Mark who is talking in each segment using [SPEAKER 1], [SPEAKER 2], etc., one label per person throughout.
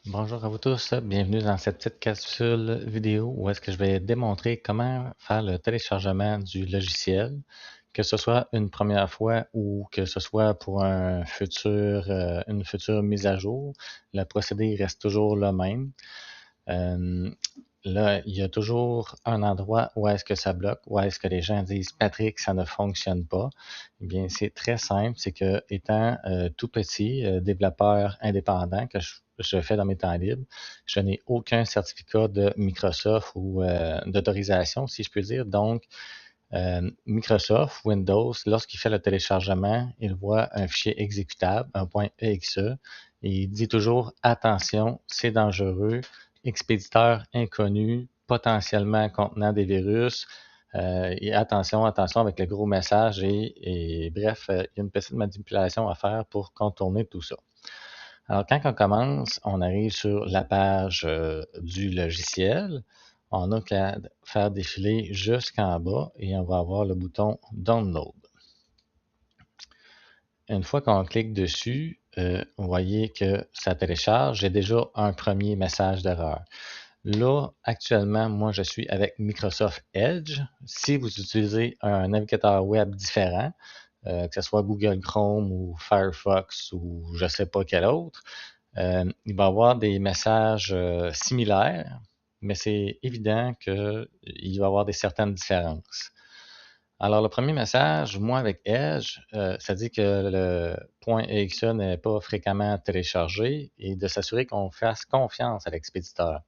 [SPEAKER 1] Bonjour à vous tous, bienvenue dans cette petite capsule vidéo où est-ce que je vais démontrer comment faire le téléchargement du logiciel, que ce soit une première fois ou que ce soit pour une future mise à jour. Le procédé reste toujours le même. Euh, Là, il y a toujours un endroit où est-ce que ça bloque, où est-ce que les gens disent Patrick, ça ne fonctionne pas. Eh bien, c'est très simple, c'est que étant tout petit, développeur indépendant je fais dans mes temps libres, je n'ai aucun certificat de Microsoft ou d'autorisation, si je peux dire. Donc, Microsoft, Windows, lorsqu'il fait le téléchargement, il voit un fichier exécutable, un .exe, et il dit toujours attention, c'est dangereux, expéditeur inconnu, potentiellement contenant des virus, et attention, attention avec le gros message et bref, il y a une petite manipulation à faire pour contourner tout ça. Alors, quand on commence, on arrive sur la page du logiciel. On n'a qu'à faire défiler jusqu'en bas et on va avoir le bouton Download. Une fois qu'on clique dessus, vous voyez que ça télécharge. J'ai déjà un premier message d'erreur. Là, actuellement, moi, je suis avec Microsoft Edge. Si vous utilisez un navigateur web différent, que ce soit Google Chrome ou Firefox ou je ne sais pas quel autre, il va y avoir des messages similaires, mais c'est évident qu'il va y avoir des certaines différences. Alors, le premier message, moi avec Edge, ça dit que le .exe n'est pas fréquemment téléchargé et de s'assurer qu'on fasse confiance à l'expéditeur.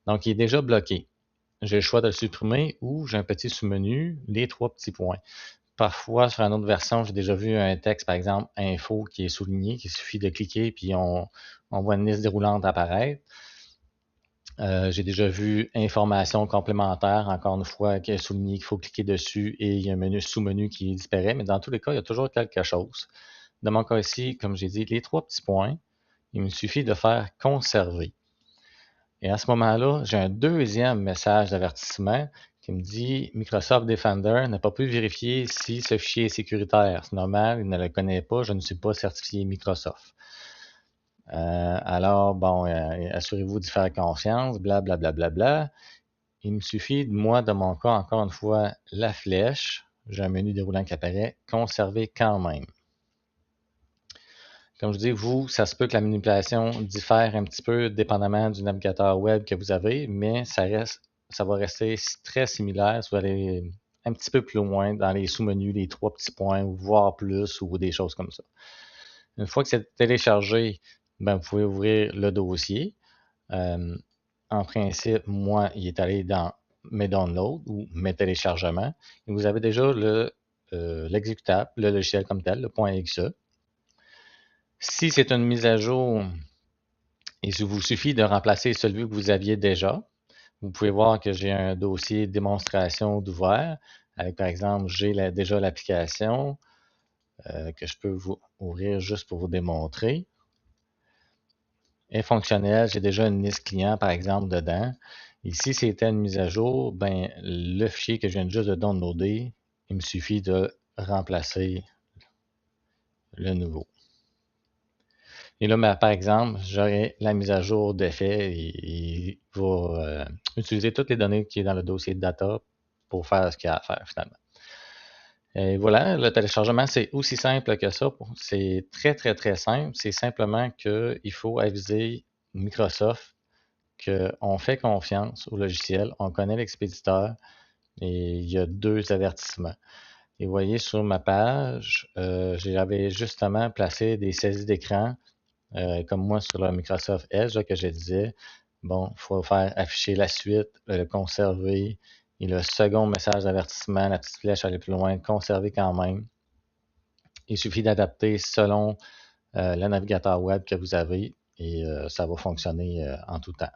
[SPEAKER 1] Donc, il est déjà bloqué. J'ai le choix de le supprimer ou j'ai un petit sous-menu, les trois petits points. Parfois, sur une autre version, j'ai déjà vu un texte, par exemple, info qui est souligné, qu'il suffit de cliquer, puis on voit une liste déroulante apparaître. J'ai déjà vu information complémentaire, encore une fois, qui est souligné qu'il faut cliquer dessus et il y a un menu sous-menu qui disparaît, mais dans tous les cas, il y a toujours quelque chose. Dans mon cas ici, comme j'ai dit, les trois petits points, il me suffit de faire conserver. Et à ce moment-là, j'ai un deuxième message d'avertissement qui me dit Microsoft Defender n'a pas pu vérifier si ce fichier est sécuritaire. C'est normal, il ne le connaît pas, je ne suis pas certifié Microsoft. Alors, bon, assurez-vous d'y faire confiance, blablabla. Bla, bla, bla, bla. Il me suffit, moi, de mon cas, encore une fois, la flèche. J'ai un menu déroulant qui apparaît, conserver quand même. Comme je dis, vous, ça se peut que la manipulation diffère un petit peu dépendamment du navigateur web que vous avez, mais ça va rester très similaire. Si vous allez un petit peu plus loin dans les sous-menus, les trois petits points, ou voire plus, ou des choses comme ça. Une fois que c'est téléchargé, ben, vous pouvez ouvrir le dossier. En principe, moi, il est allé dans mes downloads ou mes téléchargements. Et vous avez déjà l'exécutable, le logiciel comme tel, le .exe. Si c'est une mise à jour, il vous suffit de remplacer celui que vous aviez déjà. Vous pouvez voir que j'ai un dossier démonstration d'ouvert avec, par exemple, j'ai déjà l'application que je peux vous ouvrir juste pour vous démontrer. Est fonctionnel, j'ai déjà une liste client, par exemple, dedans. Ici, c'était une mise à jour, ben, le fichier que je viens juste de downloader, il me suffit de remplacer le nouveau. Et là, ben, par exemple, j'aurai la mise à jour d'effet et il va utiliser toutes les données qui est dans le dossier de data pour faire ce qu'il y a à faire finalement. Et voilà, le téléchargement, c'est aussi simple que ça. C'est très, très, très simple. C'est simplement qu'il faut aviser Microsoft qu'on fait confiance au logiciel, on connaît l'expéditeur et il y a deux avertissements. Et vous voyez sur ma page, j'avais justement placé des saisies d'écran, comme moi sur le Microsoft Edge, là, que je disais, bon, il faut faire afficher la suite, le conserver, et le second message d'avertissement, la petite flèche aller plus loin, conserver quand même. Il suffit d'adapter selon le navigateur web que vous avez et ça va fonctionner en tout temps.